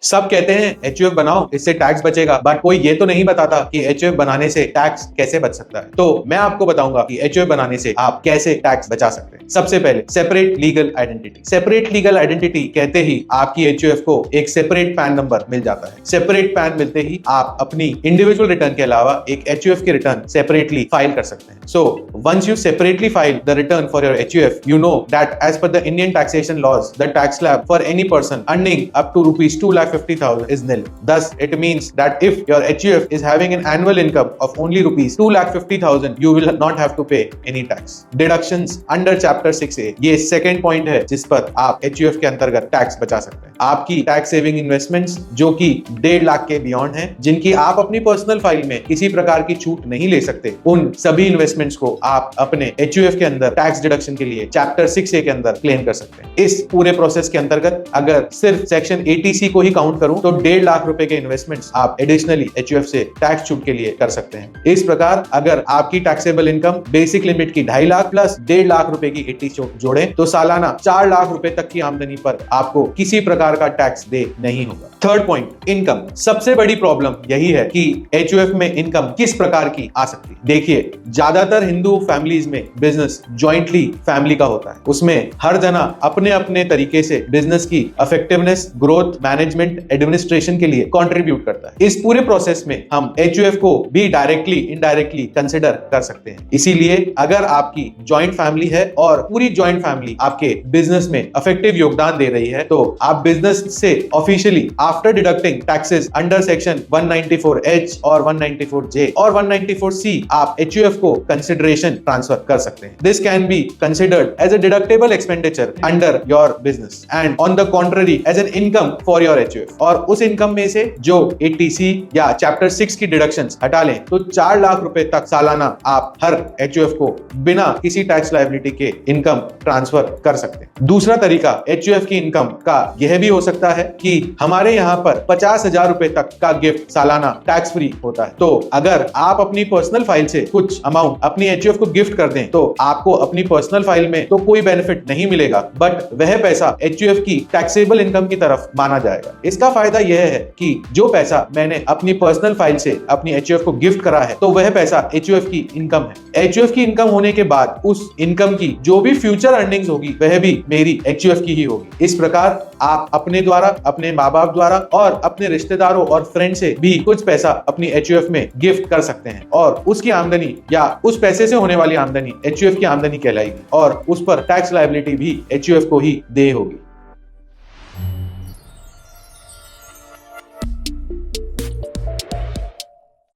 सब कहते हैं एचयूएफ बनाओ, इससे टैक्स बचेगा, बट कोई ये तो नहीं बताता कि एचयूएफ बनाने से टैक्स कैसे बच सकता है। तो मैं आपको बताऊंगा कि एचयूएफ बनाने से आप कैसे टैक्स बचा सकते हैं। सबसे पहले separate legal identity. Separate legal identity कहते ही आपकी एचयूएफ को एक सेपरेट पैन नंबर मिल जाता है। सेपरेट पैन मिलते ही आप अपनी इंडिविजुअल रिटर्न के अलावा एक एचयूएफ की रिटर्न सेपरेटली फाइल कर सकते हैं। So once you separately file the return for your HUF, you know that as per the Indian taxation laws, the tax slab for any person earning up to rupees 2,50,000 is nil. Thus, it means that if your HUF is having an annual income of only rupees 2,50,000, you will not have to pay any tax. Deductions under Chapter 6A, ये second point है जिस पर आप HUF के अंतर्गत tax बचा सकते हैं। आपकी टैक्स सेविंग इन्वेस्टमेंट्स जो कि 1.5 लाख के बियॉन्ड हैं, जिनकी आप अपनी पर्सनल फाइल में किसी प्रकार की छूट नहीं ले सकते, उन सभी इन्वेस्टमेंट्स को आप अपने HUF के अंदर टैक्स डिडक्शन के लिए चैप्टर 6A के अंदर क्लेम कर सकते हैं। इस पूरे प्रोसेस के अंतर्गत अगर सिर्फ सेक्शन 80C को ही काउंट करूं तो 1.5 लाख रुपए के इन्वेस्टमेंट्स आप एडिशनली HUF से टैक्स छूट के लिए कर सकते हैं। इस प्रकार अगर आपकी टैक्सेबल इनकम बेसिक लिमिट की 2.5 लाख प्लस 1.5 लाख रुपए की 80 जोड़े तो सालाना 4 लाख रुपए तक की आमदनी पर आपको किसी प्रकार का टैक्स दे नहीं होगा। Third point, income. सबसे बड़ी प्रॉब्लम यही है कि HUF में इनकम किस प्रकार की आ सकती है। देखिए, ज्यादातर हिंदू फैमिलीज में बिजनेस जॉइंटली फैमिली का होता है। उसमें हर जना अपने अपने तरीके से बिजनेस की इफेक्टिवनेस, ग्रोथ, मैनेजमेंट, एडमिनिस्ट्रेशन के लिए कंट्रीब्यूट करता है। इस पूरे प्रोसेस में हम HUF को भी डायरेक्टली इनडायरेक्टली कंसिडर कर सकते हैं। इसीलिए अगर आपकी जॉइंट फैमिली है और पूरी जॉइंट फैमिली आपके बिजनेस में इफेक्टिव योगदान दे रही है तो आप बिजनेस से officially after deducting taxes under section 194H और 194J और 194C आप HUF को कंसिडरेशन ट्रांसफर कर सकते हैं। This can be considered as a deductible expenditure under your business and on the contrary as an income for your HUF। और उस income में से जो 80C या चैप्टर 6 की डिडक्शंस हटा लें तो 4 लाख रुपए तक सालाना आप हर HUF को बिना किसी टैक्स लायबिलिटी के इनकम ट्रांसफर कर सकते हैं। दूसरा तरीका HUF की इनकम का यह भी हो सकता है कि हमारे यहाँ पर 50,000 रुपए तक का गिफ्ट सालाना टैक्स फ्री होता है। तो अगर आप अपनी पर्सनल फाइल से कुछ अमाउंट अपनी HUF को गिफ्ट कर दें तो आपको अपनी पर्सनल फाइल में तो कोई बेनिफिट नहीं मिलेगा, बट वह पैसा HUF की टैक्सेबल इनकम की तरफ माना जाएगा। इसका फायदा यह है कि जो पैसा मैंने अपनी पर्सनल फाइल से अपनी HUF को गिफ्ट करा है तो वह पैसा HUF की इनकम है। HUF की इनकम होने के बाद उस इनकम की जो भी फ्यूचर अर्निंग्स होगी वह भी मेरी HUF की ही होगी। इस प्रकार आप अपने द्वारा, अपने माँ बाप द्वारा और अपने रिश्तेदारों और फ्रेंड से भी कुछ पैसा अपनी HUF में गिफ्ट कर सकते हैं और उसकी आमदनी या उस पैसे से होने वाली आमदनी HUF की आमदनी कहलाएगी और उस पर टैक्स लायबिलिटी भी HUF को ही देय होगी।